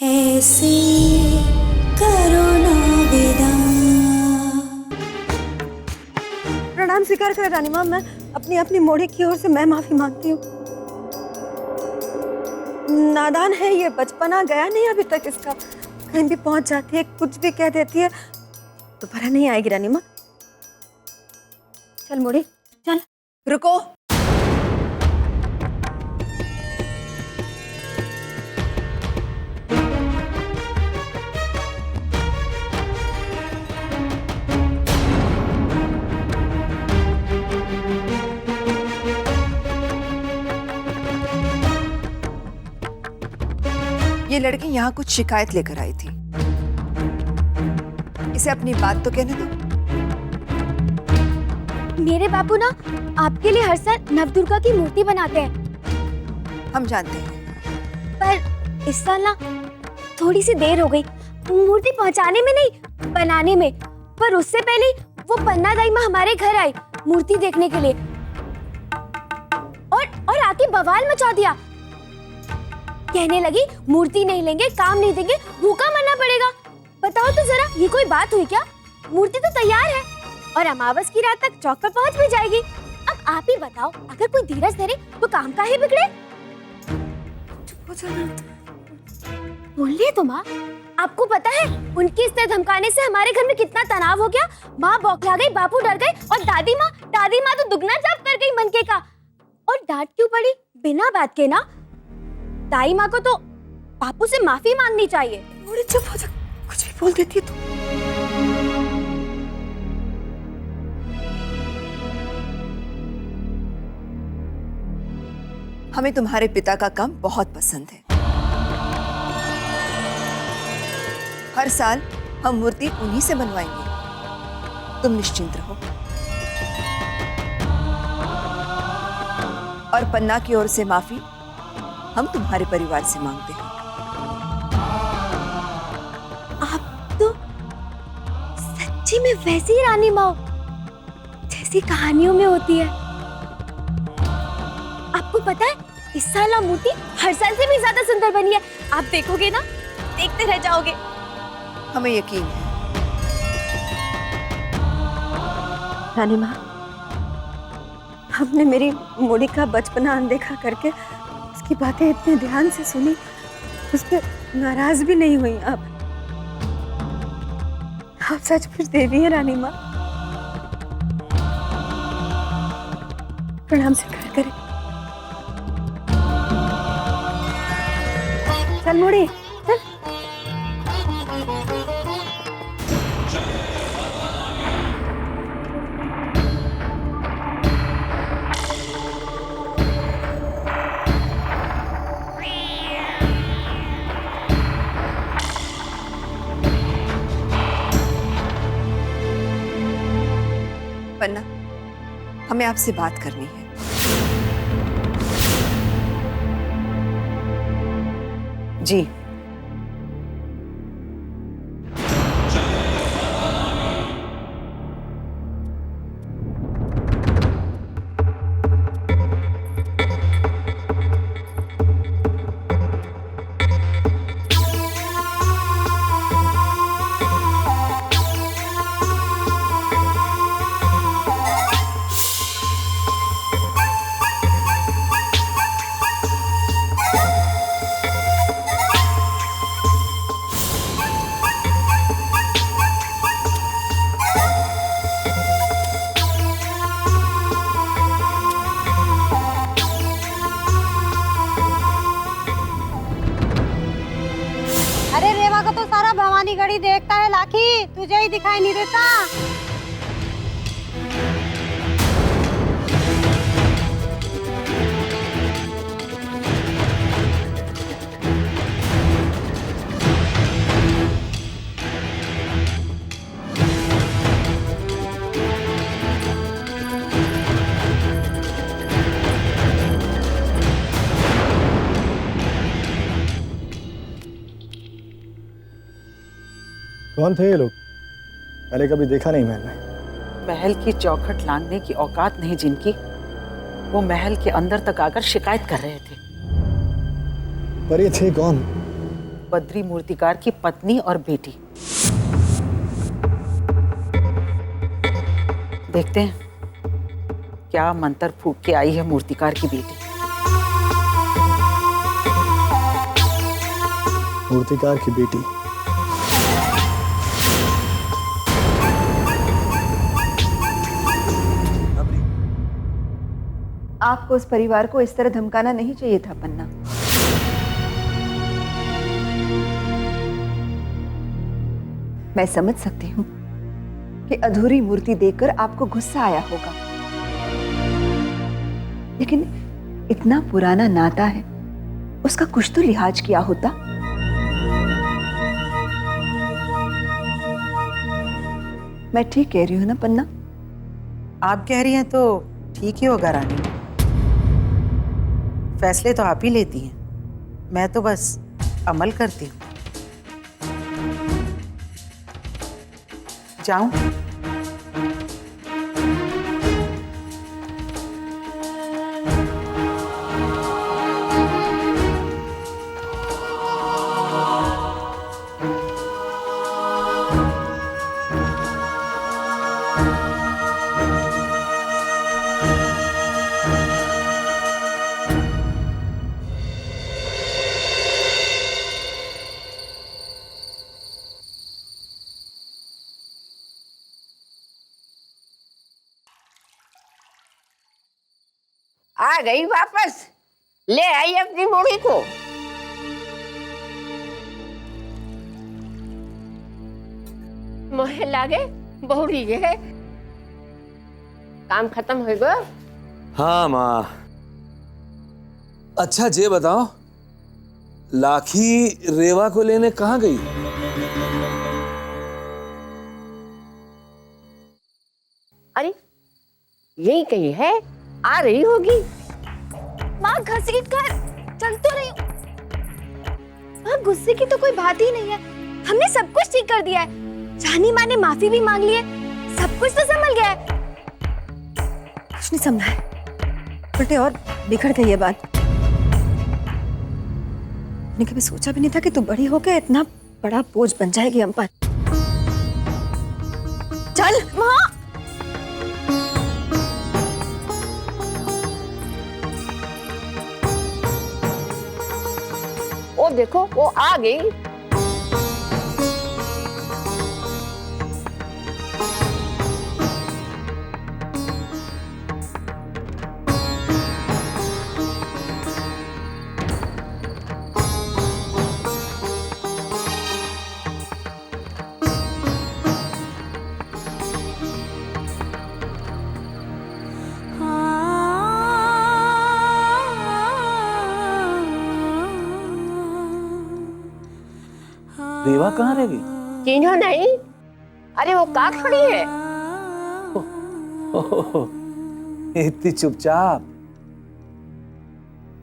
ऐसे करो ना विदा। प्रणाम स्वीकार करें रानी माँ, मैं अपनी अपनी मोड़ी की ओर से मैं माफी मांगती हूँ। नादान है ये, बचपना गया नहीं अभी तक इसका, कहीं भी पहुंच जाती है, कुछ भी कह देती है, दोबारा नहीं आएगी रानी माँ। चल मोड़ी चल। रुको। ये लड़की यहाँ कुछ शिकायत लेकर आई थी, इसे अपनी बात तो कहने दो। मेरे बापू ना आपके लिए हर साल नवदुर्गा की मूर्ति बनाते हैं। हम जानते हैं, पर इस साल ना थोड़ी सी देर हो गई, मूर्ति पहुंचाने में नहीं बनाने में। पर उससे पहले वो पन्ना दाई माँ हमारे घर आई मूर्ति देखने के लिए, और आके बवाल मचा दिया। कहने लगी मूर्ति नहीं लेंगे, काम नहीं देंगे, भूखा मरना पड़ेगा। बताओ तो जरा, ये कोई बात हुई क्या? मूर्ति तो तैयार है और अमावस की रात तक चौक पर पहुंच भी जाएगी। अब आप ही बताओ, अगर कोई धीरज धरे तो काम काहे बिगड़े? बोलिए तो माँ, आपको पता है उनकी इस तरह धमकाने से हमारे घर में कितना तनाव हो गया। माँ बौखला गई, बापू डर गए, और दादी माँ तो दुगना जाप कर गई मनके का। और डांट क्यों पड़ी? बिना बात के ना। दाई माँ को तो बापू से माफी मांगनी चाहिए। मोड़ी चुप हो जा, कुछ भी बोल देती है तू। हमें तुम्हारे पिता का काम बहुत पसंद है। हर साल हम मूर्ति उन्हीं से बनवाएंगे, तुम निश्चिंत रहो। और पन्ना की ओर से माफी हम तुम्हारे परिवार से मांगते हैं। आप तो सच्ची में वैसी ही रानी माँ जैसी कहानियों में होती है। आपको पता है इस साल ना मूर्ति हर साल से भी ज्यादा सुंदर बनी है। आप देखोगे ना, देखते रह जाओगे। हमें यकीन है। रानी माँ, आपने मेरी मोड़ी का बचपना अनदेखा करके उसकी बातें इतने ध्यान से सुनी, उस पर नाराज भी नहीं हुई। आप सचमुच देवी हैं रानी माँ। प्रणाम स्वीकार करें। चल मोड़ी चल। पन्ना, हमें आपसे बात करनी है। जी। अरे रेवा का तो सारा भवानी गढ़ी देखता है लाखी, तुझे ही दिखाई नहीं देता। कौन थे ये लोग? पहले कभी देखा नहीं मैंने। महल की चौखट लांघने की औकात नहीं जिनकी, वो महल के अंदर तक आकर शिकायत कर रहे थे। पर ये थे कौन? बद्री मूर्तिकार की पत्नी और बेटी। देखते हैं क्या मंत्र फूंक के आई है मूर्तिकार की बेटी। मूर्तिकार की बेटी। आपको उस परिवार को इस तरह धमकाना नहीं चाहिए था पन्ना। मैं समझ सकती हूँ कि अधूरी मूर्ति देखकर आपको गुस्सा आया होगा, लेकिन इतना पुराना नाता है, उसका कुछ तो लिहाज किया होता। मैं ठीक कह रही हूँ ना पन्ना? आप कह रही हैं तो ठीक ही होगा रानी। फैसले तो आप ही लेती हैं, मैं तो बस अमल करती हूँ। जाऊं? आ गई वापस, ले आई अपनी बूढ़ी को। मोहे लागे बूढ़ी है, काम खत्म हो गया। हाँ माँ। अच्छा जे बताओ, लाखी रेवा को लेने कहाँ गई? अरे यही कहीं है, आ रही होगी। माँ घसीट कर चल तो रही हूँ। माँ गुस्से की तो कोई बात ही नहीं है, हमने सब कुछ ठीक कर दिया है। जानी माँ ने माफी भी मांग ली है, सब कुछ तो संभल गया है। कुछ नहीं संभला है, उल्टे और बिगड़ गई है बात। मैंने कभी सोचा भी नहीं था कि तू बड़ी होकर इतना बड़ा बोझ बन जाएगी हम पर। चल माँ वो देखो वो आ गई। रेवा कहाँ रह गई? चिन्हो नहीं, अरे वो का खड़ी है। ओह, इतनी चुपचाप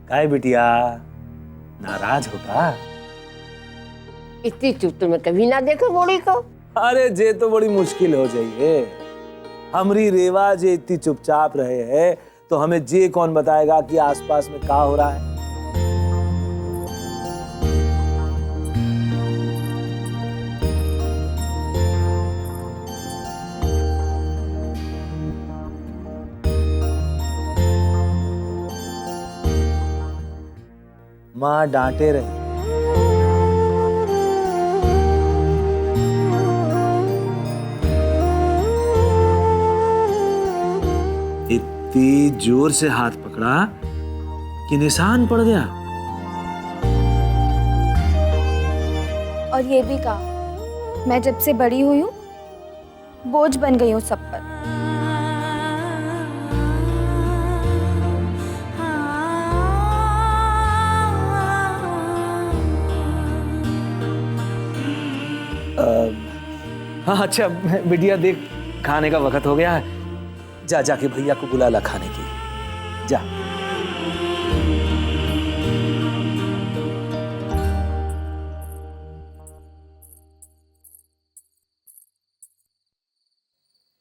काय बिटिया, नाराज होगा? इतनी चुप तो मैं कभी ना देखो बूढ़ी को। अरे जे तो बड़ी मुश्किल हो जाइए। हमरी रेवा जे इतनी चुपचाप रहे है तो हमें जे कौन बताएगा कि आसपास में क्या हो रहा है। माँ डांटे रही, इतनी जोर से हाथ पकड़ा कि निशान पड़ गया। और ये भी कहा, मैं जब से बड़ी हुई हूँ बोझ बन गई हूँ सब पर। हाँ अच्छा बिटिया, देख खाने का वक्त हो गया है, जा जाके भैया को बुला ला खाने के लिए, जा।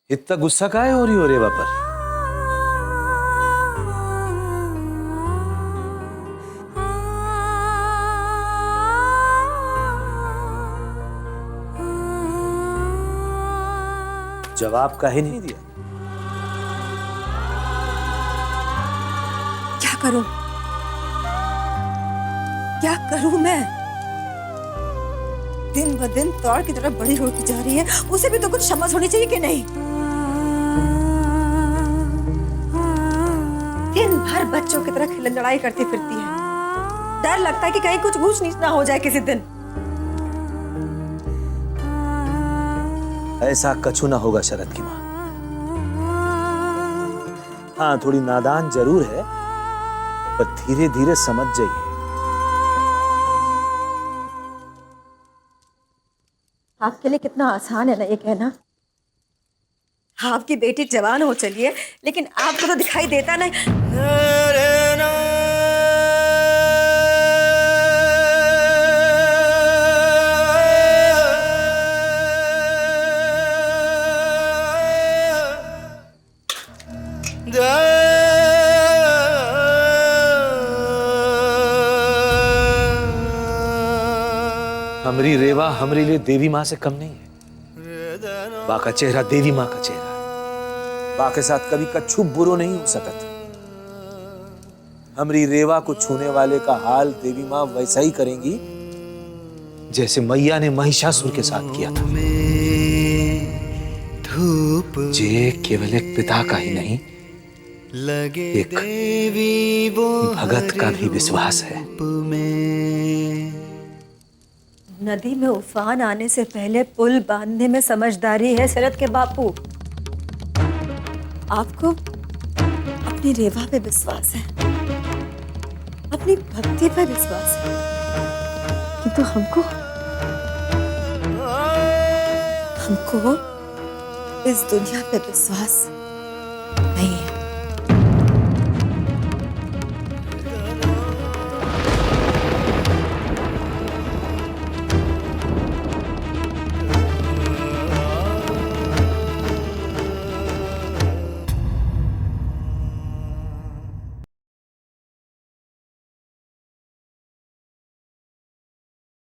इतना गुस्सा काहे हो रही हो रेवा पर? जवाब काहे नहीं दिया? क्या करूं? क्या करूं मैं? दिन ब दिन तौड़ की तरफ बड़ी होती जा रही है, उसे भी तो कुछ समझ होनी चाहिए कि नहीं? दिन भर बच्चों की तरह खिलन लड़ाई करती फिरती है। डर लगता है कि कहीं कुछ ऊंच नीच ना हो जाए किसी दिन। ऐसा कछु ना होगा शरद की माँ। हाँ, थोड़ी नादान जरूर है, पर धीरे धीरे समझ जाइए। आपके लिए कितना आसान है ना ये कहना। आपकी बेटी जवान हो चलिए, लेकिन आपको तो दिखाई देता नहीं। हमरी रेवा हमरे लिए देवी माँ से कम नहीं है। बा का चेहरा देवी माँ का चेहरा है। बा के साथ कभी कछु बुरो नहीं हो सकत। हमरी रेवा को छूने वाले का हाल देवी माँ वैसा ही करेंगी जैसे मैया ने महिषासुर के साथ किया था। जे केवल एक पिता का ही नहीं, एक भगत का भी विश्वास है। नदी में उफान आने से पहले पुल बांधने में समझदारी है शरद के बापू। आपको अपनी रेवा पे विश्वास है, अपनी भक्ति पे विश्वास है, किंतु हमको इस दुनिया पे विश्वास